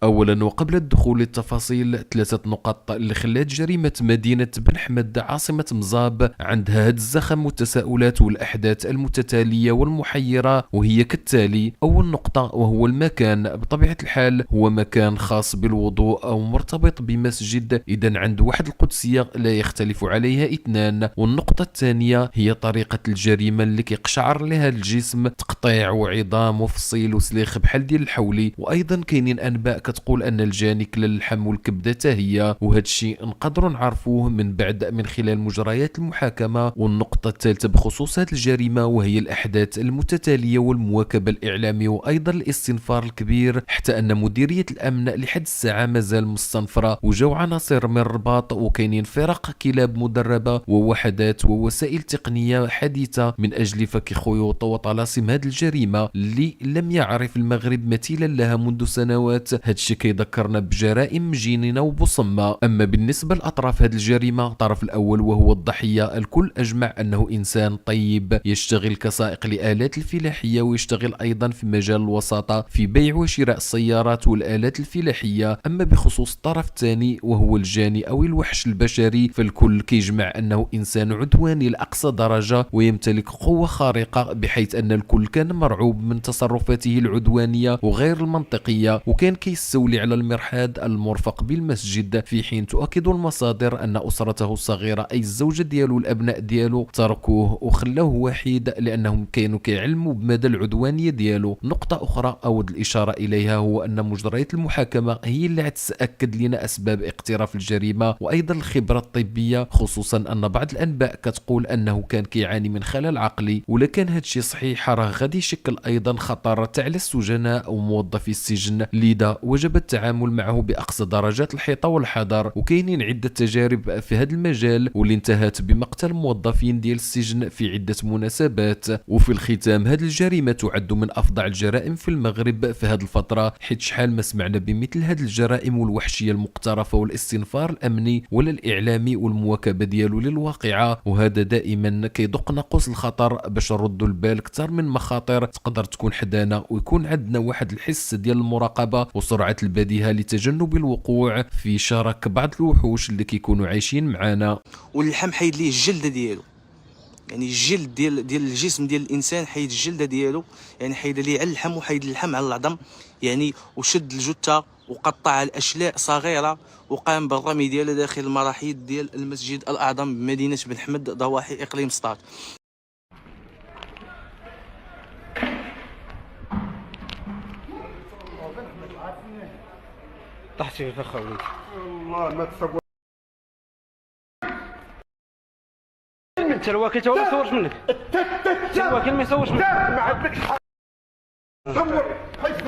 أولا وقبل الدخول للتفاصيل 3 نقط اللي خلات جريمة مدينة بن حمد عاصمة مزاب عندها هاد الزخم والتساؤلات والأحداث المتتالية والمحيرة، وهي كالتالي. أول نقطة وهو المكان. بطبيعة الحال هو مكان خاص بالوضوء أو مرتبط بمسجد، إذا عند واحد القدسية لا يختلف عليها اثنان. والنقطة الثانية هي طريقة الجريمة اللي كيقشعر لها الجسم، تقطيع وعظام وفصيل وسليخ بحال ديال الحولي. وأيضا كاينين أنباء كتقول أن الجاني كلا اللحم والكبدة تاهي، وهذا الشيء نقدروا نعرفوه من خلال مجريات المحاكمة. والنقطة الثالثة بخصوص هذه الجريمة وهي الأحداث المتتالية والمواكبة الإعلامية وأيضا الاستنفار الكبير، حتى أن مديرية الأمن لحد الساعة مازال مستنفرة، وجاو عناصر من الرباط وكاينين فرق كلاب مدربة ووحدات ووسائل تقنية حديثة من أجل فك خيوط وطلاسم هذه الجريمة اللي لم يعرف المغرب مثيلا لها منذ سنوات. هذا الشيء كيذكرنا بجرائم مجننة وبصمة. أما بالنسبة لأطراف هذه الجريمة، الطرف الأول وهو الضحية، الكل أجمع أنه إنسان طيب يشتغل كسائق لآلات الفلاحية، ويشتغل أيضا في مجال الوساطة في بيع وشراء السيارات والآلات الفلاحية. أما بخصوص الطرف الثاني وهو الجاني أو الوحش البشري، فالكل كيجمع أنه إنسان عدواني لأقصى درجة ويمتلك قوة خارقة، بحيث أن الكل كان مرعوب من تصرفاته العدوانية وغير المنطقية، وكان كيستولي على المرحاض المرفق بالمسجد، في حين تؤكد المصادر أن أسرته الصغيرة أي الزوجة ديالو والأبناء ديالو تركوه وخلوه وحيد لأنهم كانوا كيعلموا بمدى العدوانية ديالو. نقطة أخرى أود الإشارة إليها هو أن مجريات المحاكمة هي اللي تأكد لنا أسباب اقتراف الجريمة وأيضا الخبرة الطبية، خصوصا أن بعض الأنباء كتقول أنه كان كيعاني من خلل عقلي. ولكن هادشي صحيح راه غادي يشكل أيضا خطر على السجناء وموظفي السجن، لذا وجب التعامل معه بأقصى درجات الحيطة والحذر. وكاينين عدة تجارب في هذا المجال واللي انتهت بمقتل موظفين ديال السجن في عدة مناسبات. وفي الختام، هذه الجريمة تعد من أفظع الجرائم في المغرب في هذه الفترة، حيت شحال ما سمعنا بمثل هذه الجرائم والوحشية المقترفة والاستنفار الأمني ولا الإعلامي والمواكبة ديالو للواقعة. وهذا دائما كيدق ناقوس الخطر باش نردوا البال أكثر من مخاطر تقدر تكون حدانا، ويكون عندنا واحد الحس ديال المراقبة وسرعة البديهة لتجنب الوقوع في شرك بعض الوحوش اللي كيكونوا عايشين معنا. واللحم حيد ليه الجلده ديالو، يعني الجلد ديال الجسم ديال الانسان حيد الجلده ديالو، يعني حيد ليه على اللحم وحيد اللحم على العظم، يعني وشد الجثه وقطع الاشلاء صغيره، وقام بالرمي ديالها داخل المراحيض ديال المسجد الاعظم بمدينه بن حمد ضواحي اقليم سطات. طحتي في خويك والله ما تصور. انت الواكل تا ما يصورش منك، الواكل ما يصورش منك، ما عندكش حق تصور حيت